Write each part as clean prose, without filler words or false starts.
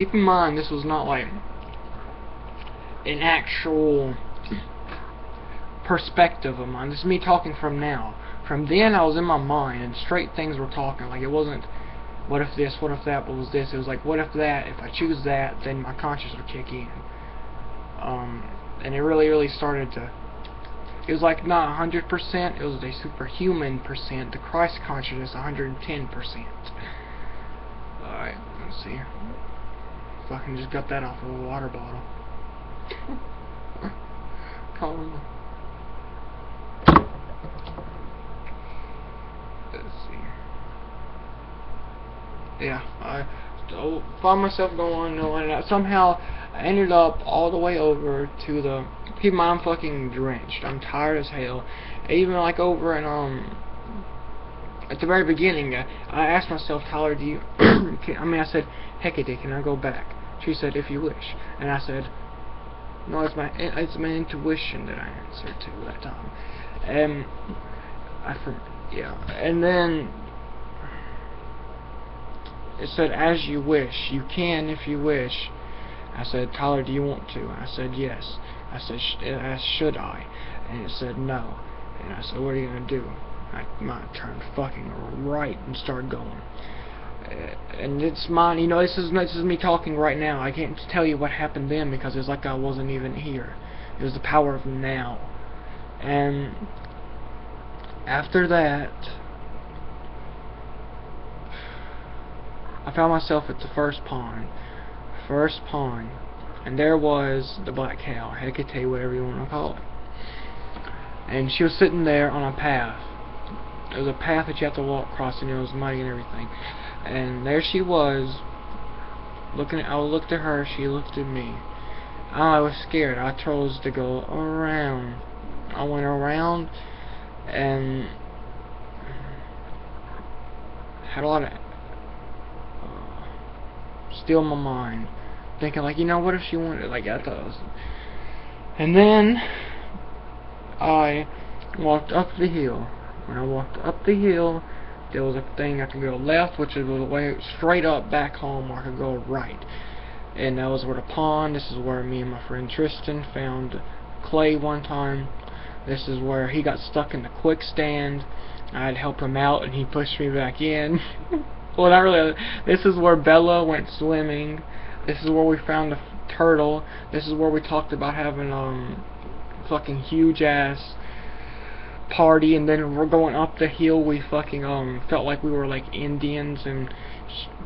Keep in mind, this was not like an actual perspective of mine. This is me talking from now. From then, I was in my mind, and straight things were talking. Like, it wasn't, what if this, what if that, what was this? It was like, what if that, if I choose that, then my conscience would kick in. And it really started to, it was like not 100%, it was a superhuman percent, the Christ consciousness 110%. Alright, let's see. Fucking just got that off of a water bottle. Calm. Let's see. Yeah, I found myself going, and somehow I ended up all the way over to the. Keep in mind, I'm fucking drenched. I'm tired as hell. Even like over and at the very beginning, I asked myself, Tyler, do you? I said, Hecate, can I go back? She said, if you wish. And I said, no, it's my intuition that I answered to that time. And yeah. And then it said, as you wish. You can if you wish. I said, Tyler, do you want to? I said, yes. I said, should I? And it said, no. And I said, what are you going to do? I might turn fucking right and start going. And it's mine, you know, this is me talking right now. I can't tell you what happened then because it's like I wasn't even here. It was the power of now. And after that, I found myself at the first pond, and there was the black cow, Hecate, whatever you want to call it. And she was sitting there on a path. It was a path that you have to walk across, and it was muddy and everything. And there she was, looking. I looked at her, she looked at me. I was scared. I chose to go around. I went around and had a lot of still in my mind, thinking like, you know, what if she wanted, like, I thought it was. And then I walked up the hill. When I walked up the hill, there was a thing I could go left, which was a way straight up back home, or I could go right. And that was where the pond. This is where me and my friend Tristan found clay one time. This is where he got stuck in the quicksand. I had helped him out, and he pushed me back in. Well, not really. This is where Bella went swimming. This is where we found the turtle. This is where we talked about having fucking huge ass party, and then we're going up the hill. We fucking felt like we were like Indians and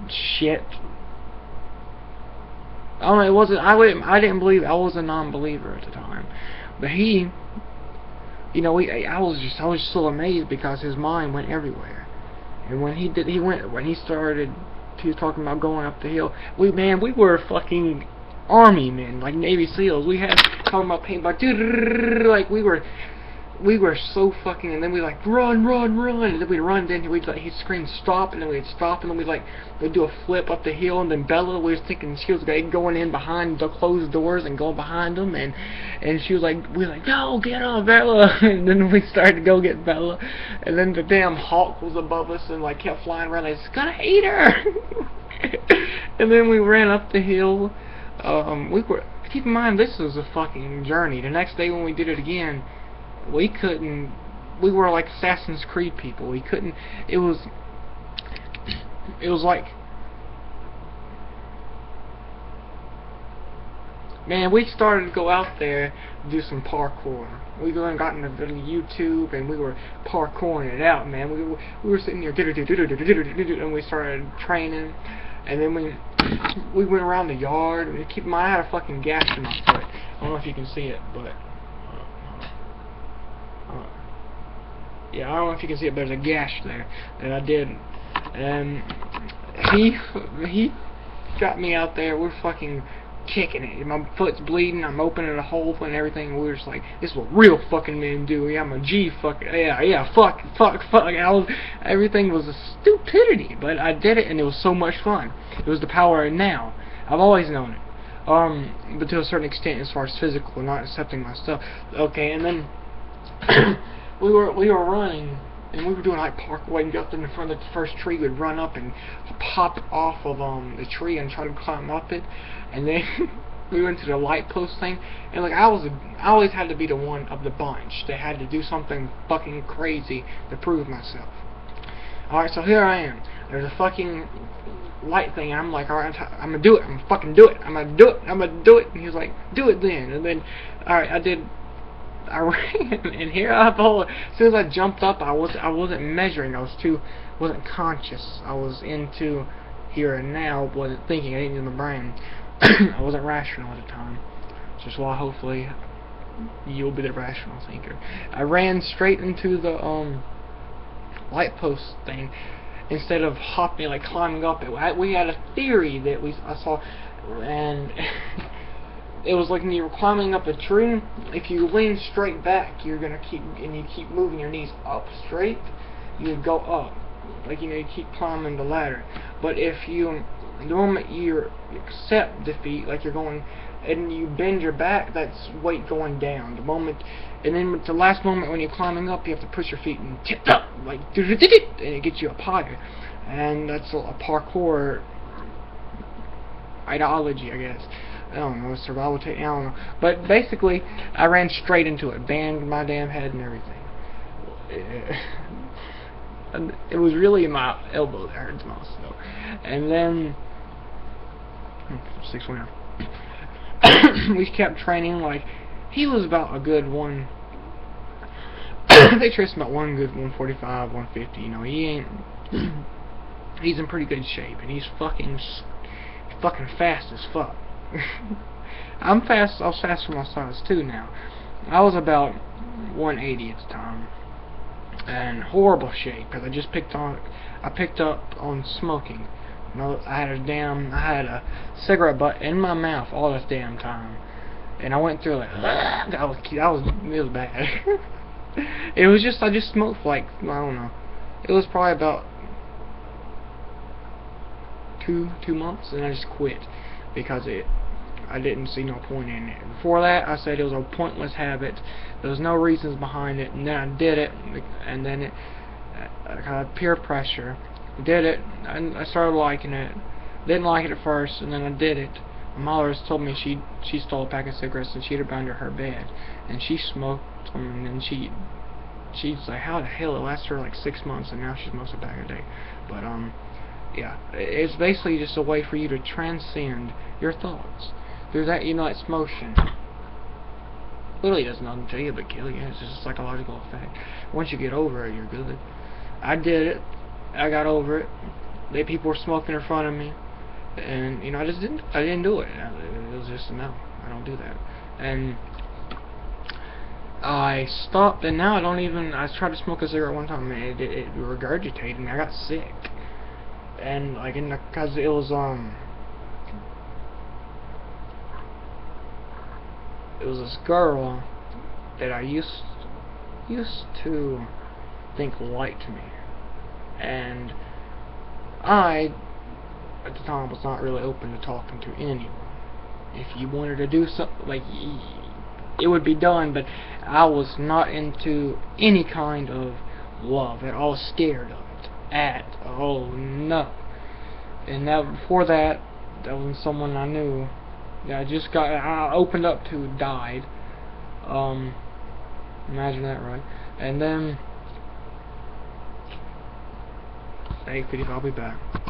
shit. I don't know. It wasn't. I didn't believe. I was a non-believer at the time, but he, you know, I was just so amazed because his mind went everywhere. And when he was talking about going up the hill. We were fucking army men, like Navy SEALs. We had talking about paintball, like we were so fucking, and then we like run, and then we'd run, then he'd scream stop, and then we'd stop, and then we'd do a flip up the hill, and then Bella was thinking she was going in behind the closed doors and going behind them, and she was like, we were like, no, get on, Bella, and then we started to go get Bella, and then the damn hawk was above us and like kept flying around, like, it's gonna eat her. And then we ran up the hill. Keep in mind, this was a fucking journey. The next day when we did it again, we were like Assassin's Creed people. We couldn't, it was like, man, we started to go out there and do some parkour. We got into YouTube and we were parkouring it out, man. We were sitting here and we started training, and then we went around the yard. Keep in mind, I had a fucking gash in my foot. I don't know if you can see it, but yeah, I don't know if you can see it, but there's a gash there that I did. And he got me out there. We're fucking kicking it. My foot's bleeding. I'm opening a hole and everything. And we were just like, this is what real fucking men do. Yeah, I'm a G. Fuck yeah. Fuck. Everything was a stupidity, but I did it, and it was so much fun. It was the power of now. I've always known it. But to a certain extent, as far as physical, not accepting myself. Okay, and then we were running, and we were doing like parkour and jumped in the front of the first tree. We'd run up and pop off of the tree and try to climb up it, and then we went to the light post thing, and like I always had to be the one of the bunch that had to do something fucking crazy to prove myself. Alright, so here I am. There's a fucking light thing, and I'm like, alright, I'm gonna do it. I'm gonna fucking do it. I'm gonna do it. I'm gonna do it. And he was like, do it then. And then, alright, I did. I ran, and here I go. As soon as I jumped up, I wasn't measuring. Wasn't conscious. I was into here and now. Wasn't thinking. I didn't use my brain. I wasn't rational at the time. Which is why hopefully you'll be the rational thinker. I ran straight into the light post thing instead of hopping, like climbing up it. We had a theory that I saw, and it was like when you were climbing up a tree, if you lean straight back, you're gonna keep moving your knees up straight, you would go up, like, you know, you keep climbing the ladder. But if the moment you accept defeat, like you're going and you bend your back, that's weight going down. The moment, and then with the last moment when you're climbing up, you have to push your feet and tip up, like, and it gets you up higher. And that's a parkour ideology, I guess. I don't know, survival technique, I don't know. But basically, I ran straight into it, banged my damn head and everything. It was really my elbow that hurt the most, though. And then 6 went out. We kept training. Like, he was about a good one. They traced about one good 145, 150. You know, he ain't. He's in pretty good shape, and he's fucking fast as fuck. I'm fast. I was fast for my size too. Now, I was about 180 at the time, and horrible shape because I just picked up on smoking. You know, I had a cigarette butt in my mouth all this damn time, and I went through like it was bad. It was just I just smoked like, I don't know. It was probably about two months, and I just quit because I didn't see no point in it. Before that, I said it was a pointless habit. There was no reasons behind it, and then I did it, and then it peer pressure. Did it, and I started liking it. Didn't like it at first, and then I did it. My mother told me she stole a pack of cigarettes and she had it under her bed, and she smoked them, and then she's like, how the hell it lasted her like 6 months, and now she smokes a pack a day. But yeah, it's basically just a way for you to transcend your thoughts through that, you know, it's motion. Literally does nothing to you but kill you. It's just a psychological effect. Once you get over it, you're good. I did it. I got over it. People were smoking in front of me, and you know, I didn't do it. It was just no, I don't do that. And I stopped, and now I tried to smoke a cigarette one time, and it regurgitated me. I got sick, and like because it was this girl that I used to think liked me, and I at the time was not really open to talking to anyone. If you wanted to do something, like, it would be done, but I was not into any kind of love at all. Scared of it at all, no. And before that was someone I knew that I opened up to died. Imagine that, right? And then 8:55, I'll be back.